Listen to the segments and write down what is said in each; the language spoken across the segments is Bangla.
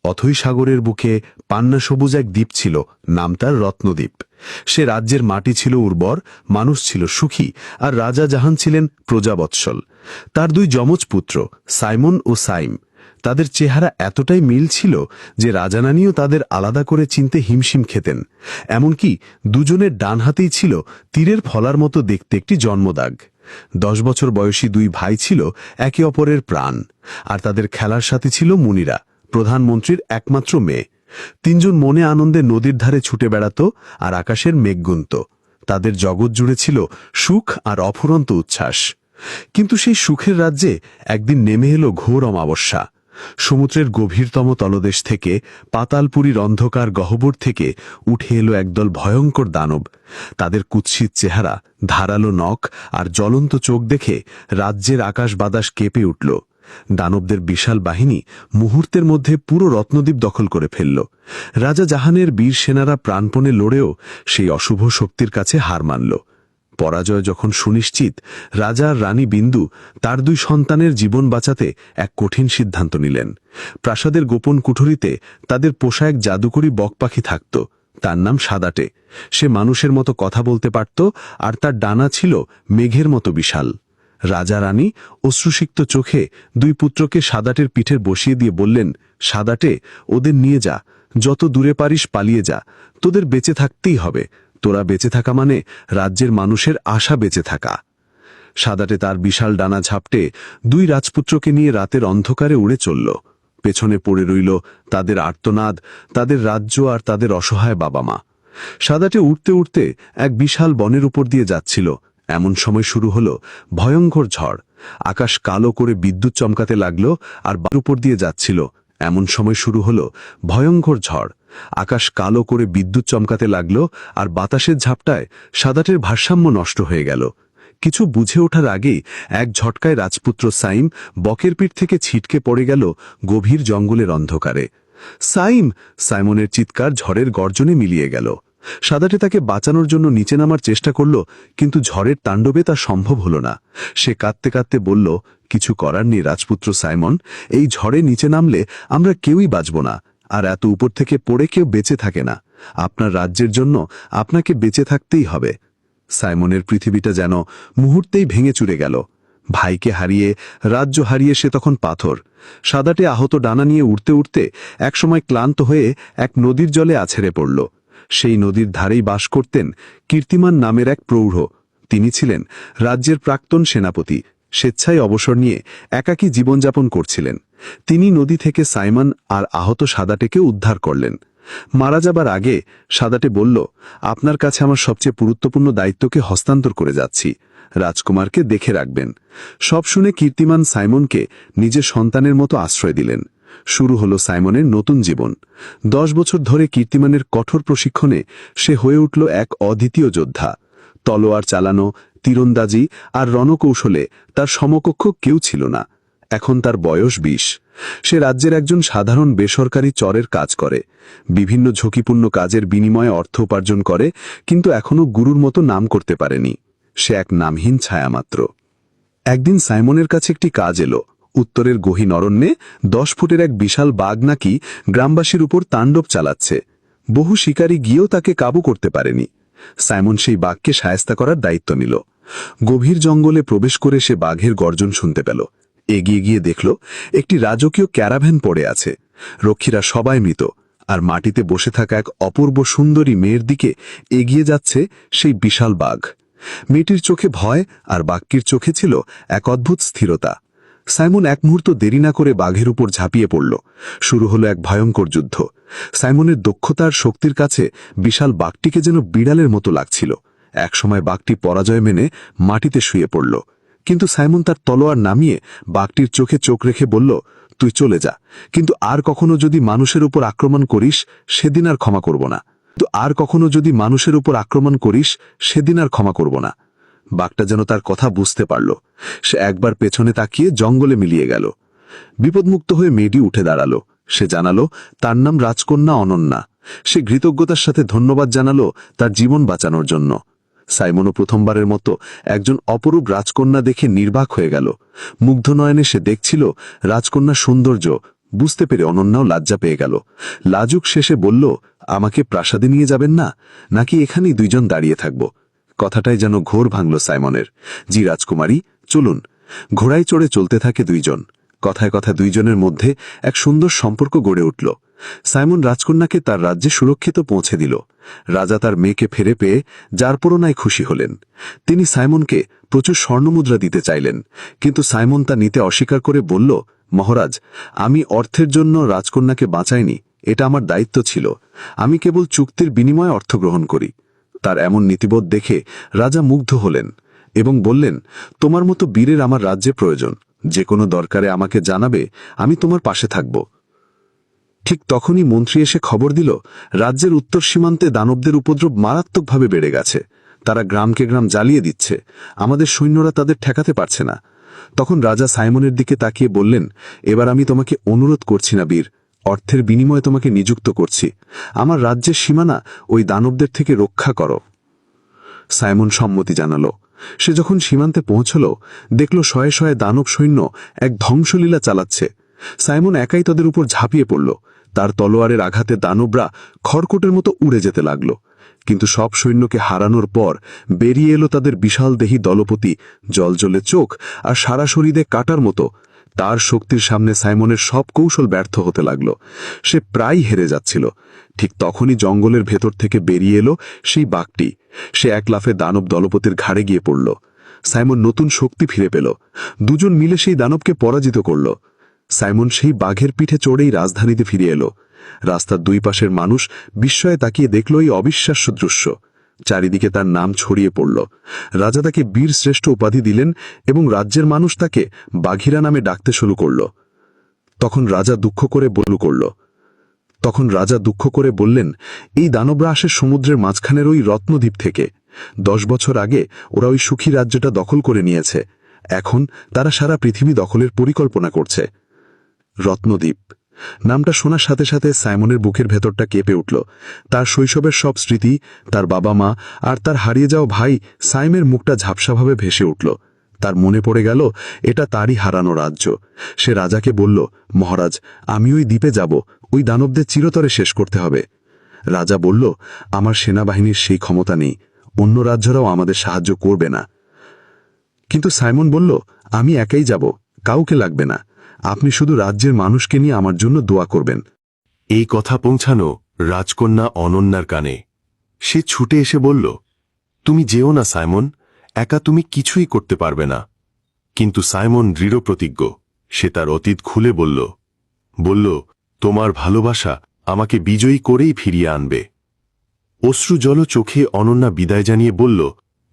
অথই সাগরের বুকে পান্না সবুজ এক দ্বীপ ছিল, নাম তার রত্নদ্বীপ। সে রাজ্যের মাটি ছিল উর্বর, মানুষ ছিল সুখী, আর রাজা জাহান ছিলেন প্রজাবৎসল। তার দুই যমজ পুত্র সাইমন ও সাইম। তাদের চেহারা এতটাই মিল ছিল যে রাজারানীও তাদের আলাদা করে চিনতে হিমশিম খেতেন। এমনকি দুজনের ডান হাতেই ছিল তীরের ফলার মতো দেখতে একটি জন্মদাগ। 10 বছর বয়সী দুই ভাই ছিল একে অপরের প্রাণ, আর তাদের খেলার সাথী ছিল মুনিরা, প্রধানমন্ত্রীর একমাত্র মেয়ে। তিনজন মনে আনন্দে নদীর ধারে ছুটে বেড়াত আর আকাশের মেঘ গুনত। তাদের জগৎ জুড়ে ছিল সুখ আর অফুরন্ত উচ্ছ্বাস। কিন্তু সেই সুখের রাজ্যে একদিন নেমে এলো ঘোর অমাবস্যা। সমুদ্রের গভীরতম তলদেশ থেকে, পাতালপুরীর অন্ধকার গহ্বর থেকে উঠে এলো একদল ভয়ঙ্কর দানব। তাদের কুৎসিত চেহারা, ধারালো নখ আর জ্বলন্ত চোখ দেখে রাজ্যের আকাশ বাতাস কেঁপে উঠল। দানবদের বিশাল বাহিনী মুহূর্তের মধ্যে পুরো রত্নদ্বীপ দখল করে ফেলল। রাজা জাহানের বীর সেনারা প্রাণপণে লড়েও সেই অশুভ শক্তির কাছে হার মানল। পরাজয় যখন সুনিশ্চিত, রাজা আর রানী বিন্দু তার দুই সন্তানের জীবন বাঁচাতে এক কঠিন সিদ্ধান্ত নিলেন। প্রাসাদের গোপন কুঠুরিতে তাদের পোষা এক জাদুকরী বকপাখি থাকত। তার নাম সাদাটে। সে মানুষের মতো কথা বলতে পারত, আর তার ডানা ছিল মেঘের মতো বিশাল। রাজা রানী অশ্রুসিক্ত চোখে দুই পুত্রকে সাদাটের পিঠে বসিয়ে দিয়ে বললেন, সাদাটে, ওদের নিয়ে যা, যত দূরে পারিস পালিয়ে যা, তোদের বেঁচে থাকতেই হবে। তোরা বেঁচে থাকা মানে রাজ্যের মানুষের আশা বেঁচে থাকা। সাদাটে তার বিশাল ডানা ঝাপটে দুই রাজপুত্রকে নিয়ে রাতের অন্ধকারে উড়ে চলল। পেছনে পড়ে রইল তাদের আর্তনাদ, তাদের রাজ্য আর তাদের অসহায় বাবা মা। সাদাটে উড়তে উড়তে এক বিশাল বনের উপর দিয়ে যাচ্ছিল। এমন সময় শুরু হলো ভয়ঙ্কর ঝড়। আকাশ কালো করে বিদ্যুৎ চমকাতে লাগলো, আর বায়ুর উপর দিয়ে যাচ্ছিল। এমন সময় শুরু হলো ভয়ঙ্কর ঝড়। আকাশ কালো করে বিদ্যুৎ চমকাতে লাগলো, আর বাতাসের ঝাপটায় সাদাটের ভারসাম্য নষ্ট হয়ে গেল। কিছু বুঝে ওঠার আগেই এক ঝটকায় রাজপুত্র সাইম বকের পিঠ থেকে ছিটকে পড়ে গেল গভীর জঙ্গলের অন্ধকারে। সাইম! সাইমনের চিৎকার ঝড়ের গর্জনে মিলিয়ে গেল। সাদাটে তাকে বাঁচানোর জন্য নিচে নামার চেষ্টা করল, কিন্তু ঝড়ের তাণ্ডবে তা সম্ভব হল না। সে কাঁদতে কাঁদতে বলল, কিছু করার নেই রাজপুত্র সাইমন, এই ঝড়ে নিচে নামলে আমরা কেউই বাঁচব না, আর এত উপর থেকে পড়ে কেউ বেঁচে থাকে না। আপনার রাজ্যের জন্য আপনাকে বেঁচে থাকতেই হবে। সাইমনের পৃথিবীটা যেন মুহূর্তেই ভেঙে চুরে গেল। ভাইকে হারিয়ে, রাজ্য হারিয়ে সে তখন পাথর। সাদাটে আহত ডানা নিয়ে উঠতে উঠতে একসময় ক্লান্ত হয়ে এক নদীর জলে আছড়ে পড়ল। সেই নদীর ধারেই বাস করতেন কীর্তিমান নামের এক প্রৌঢ়। তিনি ছিলেন রাজ্যের প্রাক্তন সেনাপতি। স্বেচ্ছায় অবসর নিয়ে একাকী জীবনযাপন করছিলেন। তিনি নদী থেকে সাইমন আর আহত সাদাটেকে উদ্ধার করলেন। মারা যাবার আগে সাদাটে বলল, আপনার কাছে আমার সবচেয়ে গুরুত্বপূর্ণ দায়িত্বকে হস্তান্তর করে যাচ্ছি। রাজকুমারকে দেখে রাখবেন। সব শুনে কীর্তিমান সাইমনকে নিজের সন্তানের মতো আশ্রয় দিলেন। শুরু হলো সাইমনের নতুন জীবন। 10 বছর ধরে কীর্তিমানের কঠোর প্রশিক্ষণে সে হয়ে উঠল এক অদ্বিতীয় যোদ্ধা। তলোয়ার চালানো, তীরন্দাজি আর রণকৌশলে তার সমকক্ষ কেউ ছিল না। এখন তার বয়স 20। সে রাজ্যের একজন সাধারণ বেসরকারি চরের কাজ করে। বিভিন্ন ঝুঁকিপূর্ণ কাজের বিনিময়ে অর্থ উপার্জন করে, কিন্তু এখনো গুরুর মতো নাম করতে পারেনি। সে এক নামহীন ছায়া মাত্র। একদিন সাইমনের কাছে একটি কাজ এলো। উত্তরের গহীন অরণ্যে 10 ফুটের এক বিশাল বাঘ নাকি গ্রামবাসীর উপর তাণ্ডব চালাচ্ছে। বহু শিকারী গিয়েও তাকে কাবু করতে পারেনি। সাইমন সেই বাঘকে শায়েস্তা করার দায়িত্ব নিল। গভীর জঙ্গলে প্রবেশ করে সে বাঘের গর্জন শুনতে পেল। এগিয়ে গিয়ে দেখল একটি রাজকীয় ক্যারাভ্যান পড়ে আছে। রক্ষীরা সবাই মৃত, আর মাটিতে বসে থাকা এক অপূর্ব সুন্দরী মেয়ের দিকে এগিয়ে যাচ্ছে সেই বিশাল বাঘ। মেয়েটির চোখে ভয়, আর বাঘটির চোখে ছিল এক অদ্ভুত স্থিরতা। সাইমন এক মুহূর্ত দেরি না করে বাঘের উপর ঝাঁপিয়ে পড়ল। শুরু হলো এক ভয়ঙ্কর যুদ্ধ। সাইমনের দক্ষতার শক্তির কাছে বিশাল বাঘটিকে যেন বিড়ালের মতো লাগছিল। একসময় বাঘটি পরাজয় মেনে মাটিতে শুয়ে পড়ল, কিন্তু সাইমন তার তলোয়ার নামিয়ে বাঘটির চোখে চোখ রেখে বলল, তুই চলে যা, কিন্তু আর কখনো যদি মানুষের উপর আক্রমণ করিস সেদিন আর ক্ষমা করব না। ক্ষমা করব না। বাঘটা যেন তার কথা বুঝতে পারল। সে একবার পেছনে তাকিয়ে জঙ্গলে মিলিয়ে গেল। বিপদমুক্ত হয়ে মেয়েটি উঠে দাঁড়ালো। সে জানালো তার নাম রাজকন্যা অনন্যা। সে কৃতজ্ঞতার সাথে ধন্যবাদ জানালো তার জীবন বাঁচানোর জন্য। সাইমনও প্রথমবারের মতো একজন অপরূপ রাজকন্যা দেখে নির্বাক হয়ে গেল। মুগ্ধ নয়নে সে দেখছিল রাজকন্যার সৌন্দর্য, বুঝতে পেরে অনন্যাও লজ্জা পেয়ে গেল। লাজুক শেষে বলল, আমাকে প্রাসাদে নিয়ে যাবেন না, নাকি এখানেই দুইজন দাঁড়িয়ে থাকব? কথাটাই যেন ঘোর ভাঙল সাইমনের। জি রাজকুমারী, চলুন। ঘোড়ায় চড়ে চলতে থাকে দুইজন। কথায় কথায় দুইজনের মধ্যে এক সুন্দর সম্পর্ক গড়ে উঠল। সাইমন রাজকন্যাকে তার রাজ্যে সুরক্ষিত পৌঁছে দিল। রাজা তার মেয়েকে ফিরে পেয়ে যার পরনায় খুশি হলেন। তিনি সাইমনকে প্রচুর স্বর্ণমুদ্রা দিতে চাইলেন, কিন্তু সাইমন তা নিতে অস্বীকার করে বলল, মহারাজ, আমি অর্থের জন্য রাজকন্যাকে বাঁচাইনি, এটা আমার দায়িত্ব ছিল। আমি কেবল চুক্তির বিনিময়ে অর্থ গ্রহণ করি। তার এমন নীতিবোধ দেখে রাজা মুগ্ধ হলেন এবং বললেন, তোমার মতো বীরের আমার রাজ্যে প্রয়োজন। যে কোনো দরকারে আমাকে জানাবে, আমি তোমার পাশে থাকব। ঠিক তখনই মন্ত্রী এসে খবর দিল, রাজ্যের উত্তর সীমান্তে দানবদের উপদ্রব মারাত্মকভাবে বেড়ে গেছে। তারা গ্রামকে গ্রাম জ্বালিয়ে দিচ্ছে। আমাদের সৈন্যরা তাদের ঠেকাতে পারছে না। তখন রাজা সাইমনের দিকে তাকিয়ে বললেন, এবার আমি তোমাকে অনুরোধ করছি না বীর, অর্থের বিনিময়ে তোমাকে নিযুক্ত করছি। আমার রাজ্যের সীমানা ওই দানবদের থেকে রক্ষা করো। সাইমন সম্মতি জানালো। সে যখন সীমান্তে পৌঁছল, দেখল শয়ে শয়ে দানব সৈন্য এক ধ্বংসলীলা চালাচ্ছে। সাইমন একাই তাদের উপর ঝাঁপিয়ে পড়ল। তার তলোয়ারের আঘাতে দানবরা খড়কোটের মতো উড়ে যেতে লাগল। কিন্তু সব সৈন্যকে হারানোর পর বেরিয়ে এলো তাদের বিশাল দেহী দলপতি, জলজলে চোখ আর সারা শরীরে কাটার মতো। তার শক্তির সামনে সাইমনের সব কৌশল ব্যর্থ হতে লাগল। সে প্রায় হেরে যাচ্ছিল। ঠিক তখনই জঙ্গলের ভেতর থেকে বেরিয়ে এলো সেই বাঘটি। সে এক লাফে দানব দলপতির ঘাড়ে গিয়ে পড়ল। সাইমন নতুন শক্তি ফিরে পেল। দুজন মিলে সেই দানবকে পরাজিত করল। সাইমন সেই বাঘের পিঠে চড়েই রাজধানীতে ফিরে এলো। রাস্তার দুই পাশের মানুষ বিস্ময়ে তাকিয়ে দেখল এই অবিশ্বাস্য দৃশ্য। চারিদিকে তার নাম ছড়িয়ে পড়ল। রাজা তাকে বীর শ্রেষ্ঠ উপাধি দিলেন এবং রাজ্যের মানুষ তাকে বাঘিরা নামে ডাকতে শুরু করল। তখন রাজা দুঃখ করে বললেন, এই দানবরা আসে সমুদ্রের মাঝখানের ওই রত্নদ্বীপ থেকে। 10 বছর আগে ওরা ওই সুখী রাজ্যটা দখল করে নিয়েছে। এখন তারা সারা পৃথিবী দখলের পরিকল্পনা করছে। রত্নদ্বীপ নামটা শোনার সাথে সাথে সাইমনের বুকের ভেতরটা কেঁপে উঠল। তার শৈশবের সব স্মৃতি, তার বাবা মা আর তার হারিয়ে যাওয়া ভাই সাইমের মুখটা ঝাপসাভাবে ভেসে উঠল। তার মনে পড়ে গেল এটা তারই হারানো রাজ্য। সে রাজাকে বলল, মহারাজ, আমি ওই দ্বীপে যাব। ওই দানবদের চিরতরে শেষ করতে হবে। রাজা বলল, আমার সেনাবাহিনীর সেই ক্ষমতা নেই। অন্য রাজ্যরাও আমাদের সাহায্য করবে না। কিন্তু সাইমন বলল, আমি একাই যাব, কাউকে লাগবে না। আপনি শুধু রাজ্যের মানুষকে নিয়ে আমার জন্য দোয়া করবেন। এই কথা পৌঁছানো রাজকন্যা অনন্যার কানে। সে ছুটে এসে বলল, তুমি যেও না সাইমন, একা তুমি কিছুই করতে পারবে না। কিন্তু সাইমন দৃঢ় প্রতিজ্ঞ। সে তার অতীত খুলে বলল, তোমার ভালোবাসা আমাকে বিজয়ী করেই ফিরিয়ে আনবে। অশ্রুজল চোখে অনন্যা বিদায় জানিয়ে বলল,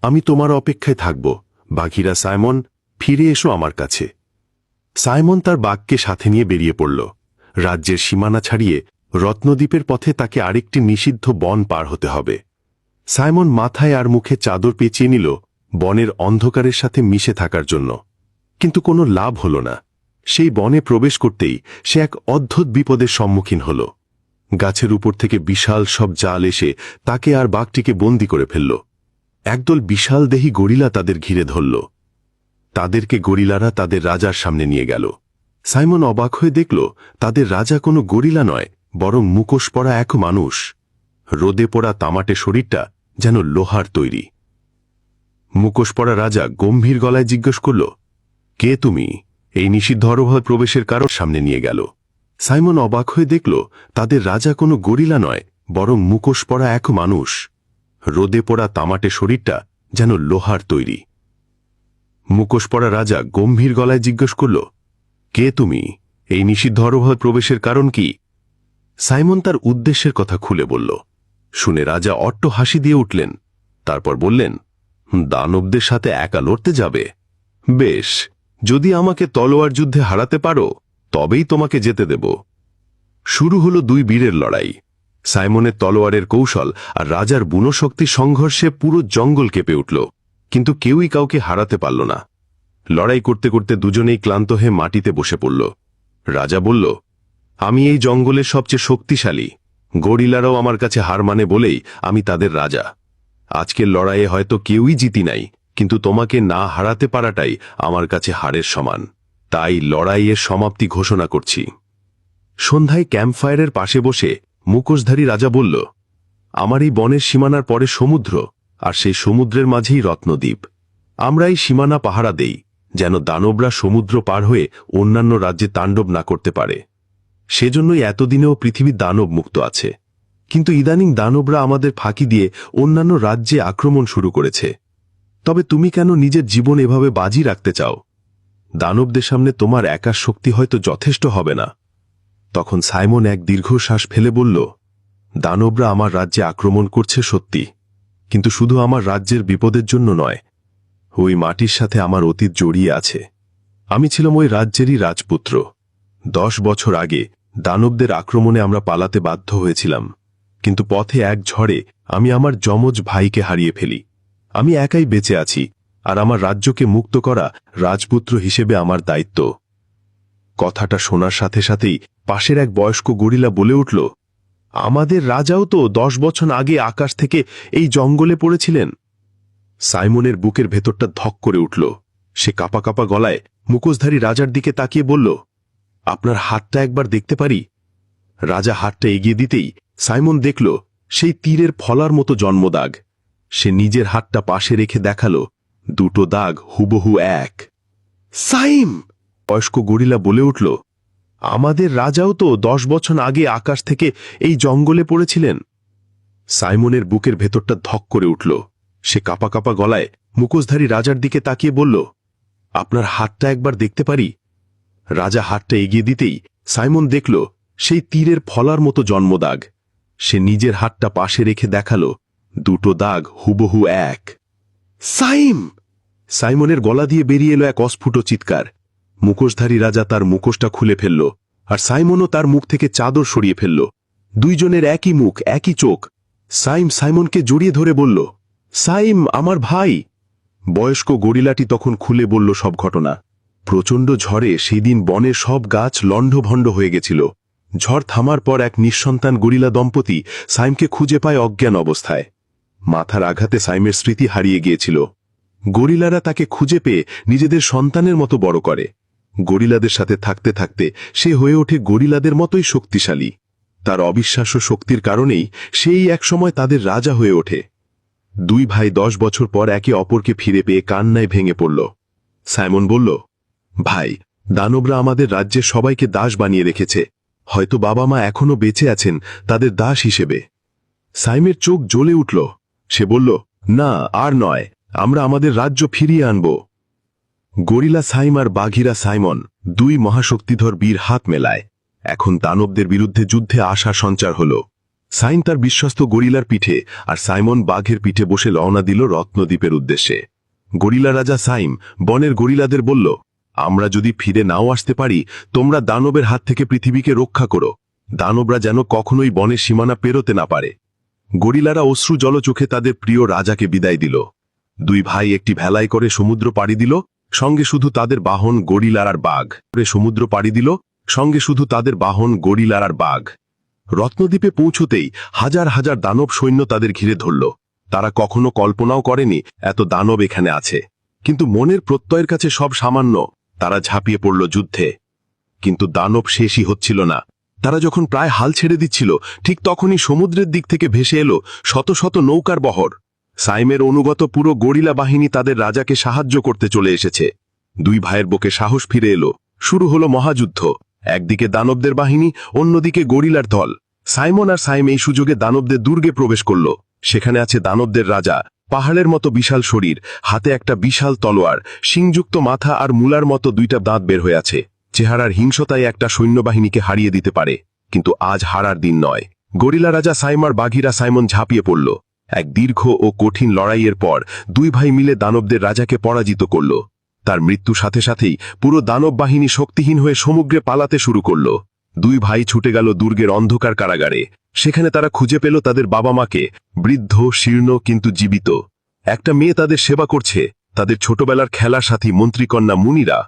আমি তোমার অপেক্ষায় থাকব। বাঘিরা সাইমন, ফিরে এসো আমার কাছে। সাইমন তার বাঘকে সাথে নিয়ে বেরিয়ে পড়ল। রাজ্যের সীমানা ছাড়িয়ে রত্নদ্বীপের পথে তাকে আরেকটি নিষিদ্ধ বন পার হতে হবে। সাইমন মাথায় আর মুখে চাদর পেঁচিয়ে নিল বনের অন্ধকারের সাথে মিশে থাকার জন্য। কিন্তু কোনো লাভ হল না। সেই বনে প্রবেশ করতেই সে এক অদ্ভুত বিপদের সম্মুখীন হল। গাছের উপর থেকে বিশাল সব জাল এসে তাকে আর বাঘটিকে বন্দি করে ফেলল। একদল বিশাল দেহী গরিলা তাদের ঘিরে ধরল। তাদেরকে গরিলারা তাদের রাজার সামনে নিয়ে গেল। সাইমন অবাক হয়ে দেখল, তাদের রাজা কোনো গরিলা নয়, বরং মুখোশ পরা এক মানুষ। রোদে পোড়া তামাটে শরীরটা যেন লোহার তৈরি। মুখোশ পরা রাজা গম্ভীর গলায় জিজ্ঞেস করল, কে তুমি? এই নিষিদ্ধ অরণ্যে প্রবেশের কারণ সামনে নিয়ে গেল। সাইমন অবাক হয়ে দেখল, তাদের রাজা কোনো গরিলা নয়, বরং মুখোশ পরা এক মানুষ। রোদে পোড়া তামাটে শরীরটা যেন লোহার তৈরি। মুখোশ পরা রাজা গম্ভীর গলায় জিজ্ঞেস করল, কে তুমি? এই নিষিদ্ধ অরণ্যে প্রবেশের কারণ কি? সাইমন তার উদ্দেশ্যের কথা খুলে বলল। শুনে রাজা অট্ট হাসি দিয়ে উঠলেন। তারপর বললেন, দানবদের সাথে একা লড়তে যাবে? বেশ, যদি আমাকে তলোয়ার যুদ্ধে হারাতে পারো তবেই তোমাকে যেতে দেব। শুরু হলো দুই বীরের লড়াই। সাইমনের তলোয়ারের কৌশল আর রাজার বুনো শক্তির সংঘর্ষে পুরো জঙ্গল কেঁপে উঠল, কিন্তু কেউই কাউকে হারাতে পারল না। লড়াই করতে করতে দুজনেই ক্লান্ত হয়ে মাটিতে বসে পড়ল। রাজা বলল, আমি এই জঙ্গলের সবচেয়ে শক্তিশালী। গরিলারাও আমার কাছে হার মানে বলেই আমি তাদের রাজা। আজকের লড়াইয়ে হয়তো কেউই জিতি নাই, কিন্তু তোমাকে না হারাতে পারাটাই আমার কাছে হারের সমান। তাই লড়াইয়ের সমাপ্তি ঘোষণা করছি। সন্ধ্যায় ক্যাম্পফায়ারের পাশে বসে মুখোশধারী রাজা বলল, আমার এই বনের সীমানার পরে সমুদ্র, আর সেই সমুদ্রের মাঝেই রত্নদ্বীপ। আমরা এই সীমানা পাহারা দেই, যেন দানবরা সমুদ্র পার হয়ে অন্যান্য রাজ্যে তাণ্ডব না করতে পারে। সেজন্যই এতদিনেও পৃথিবী দানব মুক্ত আছে। কিন্তু ইদানিং দানবরা আমাদের ফাঁকি দিয়ে অন্যান্য রাজ্যে আক্রমণ শুরু করেছে। তবে তুমি কেন নিজের জীবন এভাবে বাজি রাখতে চাও? দানবদের সামনে তোমার একার শক্তি হয়তো যথেষ্ট হবে না। তখন সাইমন এক দীর্ঘশ্বাস ফেলে বলল, দানবরা আমার রাজ্যে আক্রমণ করছে সত্যি, কিন্তু শুধু আমার রাজ্যের বিপদের জন্য নয়। ওই মাটির সাথে আমার অতীত জড়িয়ে আছে। আমি ছিলাম ওই রাজ্যেরই রাজপুত্র। 10 বছর আগে দানবদের আক্রমণে আমরা পালাতে বাধ্য হয়েছিলাম, কিন্তু পথে এক ঝড়ে আমি আমার যমজ ভাইকে হারিয়ে ফেলি। আমি একাই বেঁচে আছি, আর আমার রাজ্যকে মুক্ত করা রাজপুত্র হিসেবে আমার দায়িত্ব। কথাটা শোনার সাথে সাথেই পাশের এক বয়স্ক গরিলা বলে উঠল, আমাদের রাজাও তো 10 বছর আগে আকাশ থেকে এই জঙ্গলে পড়েছিলেন। সাইমনের বুকের ভেতরটা ধক করে উঠল। সে কাঁপা কাঁপা গলায় মুখোশধারী রাজার দিকে তাকিয়ে বলল, আপনার হাতটা একবার দেখতে পারি? রাজা হাতটা এগিয়ে দিতেই সাইমন দেখল সেই তীরের ফলার মতো জন্মদাগ। সে নিজের হাতটা পাশে রেখে দেখালো, দুটো দাগ হুবহু এক। সাইম! বয়স্ক গরিলা বলে উঠল, আমাদের রাজাও তো 10 বছর আগে আকাশ থেকে এই জঙ্গলে পড়েছিলেন। সাইমনের বুকের ভেতরটা ধক করে উঠল। সে কাঁপা কাঁপা গলায় মুখোশধারী রাজার দিকে তাকিয়ে বলল, আপনার হাতটা একবার দেখতে পারি? রাজা হাতটা এগিয়ে দিতেই সাইমন দেখল সেই তীরের ফলার মতো জন্মদাগ। সে নিজের হাতটা পাশে রেখে দেখালো, দুটো দাগ হুবহু এক। সাইম! সাইমনের গলা দিয়ে বেরিয়ে এলো এক অস্ফুট চিৎকার। মুখোশধারী রাজা তার মুখোশটা খুলে ফেলল, আর সাইমনও তার মুখ থেকে চাদর সরিয়ে ফেলল। দুইজনের একই মুখ, একই চোখ। সাইমনকে জড়িয়ে ধরে বলল, সাইম, আমার ভাই। বয়স্ক গরিলাটি তখন খুলে বলল সব ঘটনা। প্রচণ্ড ঝড়ে সেদিন বনের সব গাছ লণ্ডভণ্ড হয়ে গেছিল। ঝড় থামার পর এক নিঃসন্তান গরিলা দম্পতি সাইমকে খুঁজে পায় অজ্ঞান অবস্থায়। মাথার আঘাতে সাইমের স্মৃতি হারিয়ে গিয়েছিল। গরিলারা তাকে খুঁজে পেয়ে নিজেদের সন্তানের মতো বড় করে। গরিলাদের সাথে থাকতে থাকতে সে হয়ে ওঠে গরিলাদের মতোই শক্তিশালী। তার অবিশ্বাস্য শক্তির কারণেই সেই একসময় তাদের রাজা হয়ে ওঠে। দুই ভাই 10 বছর পর একে অপরকে ফিরে পেয়ে কান্নায় ভেঙে পড়ল। সাইমন বলল, ভাই, দানবরা আমাদের রাজ্যের সবাইকে দাস বানিয়ে রেখেছে। হয়তো বাবা মা এখনো বেঁচে আছেন তাদের দাস হিসেবে। সাইমের চোখ জ্বলে উঠল। সে বলল, না, আর নয়, আমরা আমাদের রাজ্য ফিরিয়ে আনব। গরিলা সাইম আর বাঘিরা সাইমন, দুই মহাশক্তিধর বীর হাত মেলায়। এখন দানবদের বিরুদ্ধে যুদ্ধে আশা সঞ্চার হল। সাইম তার বিশ্বস্ত গরিলার পিঠে, আর সাইমন বাঘের পিঠে বসে রওনা দিল রত্নদ্বীপের উদ্দেশ্যে। গরিলা রাজা সাইম বনের গরিলাদের বলল, আমরা যদি ফিরে নাও আসতে পারি, তোমরা দানবের হাত থেকে পৃথিবীকে রক্ষা করো। দানবরা যেন কখনোই বনের সীমানা পেরোতে না পারে। গরিলারা অশ্রু জলচোখে তাদের প্রিয় রাজাকে বিদায় দিল। দুই ভাই একটি ভেলায় করে সমুদ্র পাড়ি দিল, সঙ্গে শুধু তাদের বাহন গরিলার আর বাঘ। সমুদ্র পাড়ি দিল, সঙ্গে শুধু তাদের বাহন গরিলার আর বাঘ। রত্নদ্বীপে পৌঁছতেই হাজার হাজার দানব সৈন্য তাদের ঘিরে ধরল। তারা কখনো কল্পনাও করেনি এত দানব এখানে আছে, কিন্তু মনের প্রত্যয়ের কাছে সব সামান্য। তারা ঝাঁপিয়ে পড়ল যুদ্ধে। কিন্তু দানব শেষই হচ্ছিল না। তারা যখন প্রায় হাল ছেড়ে দিচ্ছিল, ঠিক তখনই সমুদ্রের দিক থেকে ভেসে এলো শত শত নৌকার বহর। সাইমের অনুগত পুরো গরিলা বাহিনী তাদের রাজাকে সাহায্য করতে চলে এসেছে। দুই ভাইয়ের বুকে সাহস ফিরে এলো। শুরু হলো মহাযুদ্ধ। একদিকে দানবদের বাহিনী, অন্যদিকে গরিলার দল। সাইমন আর সাইম এই সুযোগে দানবদের দুর্গে প্রবেশ করল। সেখানে আছে দানবদের রাজা, পাহাড়ের মতো বিশাল শরীর, হাতে একটা বিশাল তলোয়ার, শিংযুক্ত মাথা আর মূলার মতো দুইটা দাঁত বের হয়ে আছে। চেহারার হিংসতায় একটা সৈন্যবাহিনীকে হারিয়ে দিতে পারে, কিন্তু আজ হারার দিন নয়। গরিলা রাজা সাইম আর বাঘিরা সাইমন ঝাঁপিয়ে পড়ল। এক দীর্ঘ ও কঠিন লড়াইয়ের পর দুই ভাই মিলে দানবদের রাজাকে পরাজিত করল। তার মৃত্যু সাথে সাথেই পুরো দানব বাহিনী শক্তিহীন হয়ে সমুদ্রে পালাতে শুরু করল। দুই ভাই ছুটে গেল দুর্গের অন্ধকার কারাগারে। সেখানে তারা খুঁজে পেল তাদের বাবা মাকে, বৃদ্ধ, শীর্ণ কিন্তু জীবিত। একটা মেয়ে তাদের সেবা করছে, তাদের ছোটবেলার খেলার সাথী মন্ত্রীকন্যা মুনিরা।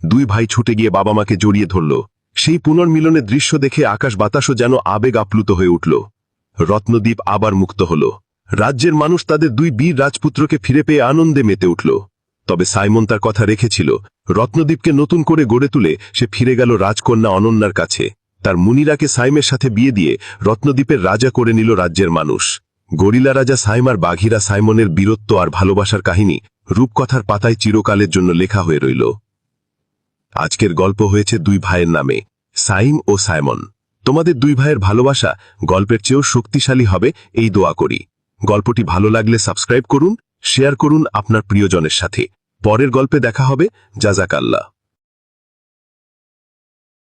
দুই ভাই ছুটে গিয়ে বাবা মাকে জড়িয়ে ধরল। সেই পুনর্মিলনের দৃশ্য দেখে আকাশ বাতাসও যেন আবেগ আপ্লুত হয়ে উঠল। রত্নদ্বীপ আবার মুক্ত হল। রাজ্যের মানুষ তাদের দুই বীর রাজপুত্রকে ফিরে পেয়ে আনন্দে মেতে উঠল। তবে সাইমন তার কথা রেখেছিল। রত্নদ্বীপকে নতুন করে গড়ে তুলে সে ফিরে গেল রাজকন্যা অনন্যার কাছে। তার মুনিরাকে সাইমের সাথে বিয়ে দিয়ে রত্নদ্বীপের রাজা করে নিল রাজ্যের মানুষ। গরিলা রাজা সাইম আর বাঘিরা সাইমনের বীরত্ব আর ভালোবাসার কাহিনী রূপকথার পাতায় চিরকালের জন্য লেখা হয়ে রইল। আজকের গল্প হয়েছে দুই ভাইয়ের নামে, সাইম ও সাইমন। তোমাদের দুই ভাইয়ের ভালোবাসা গল্পের চেয়েও শক্তিশালী হবে এই দোয়া করি। গল্পটি ভালো লাগলে সাবস্ক্রাইব করুন, শেয়ার করুন আপনার প্রিয়জনের সাথে। পরের গল্পে দেখা হবে। জাযাকাল্লাহ।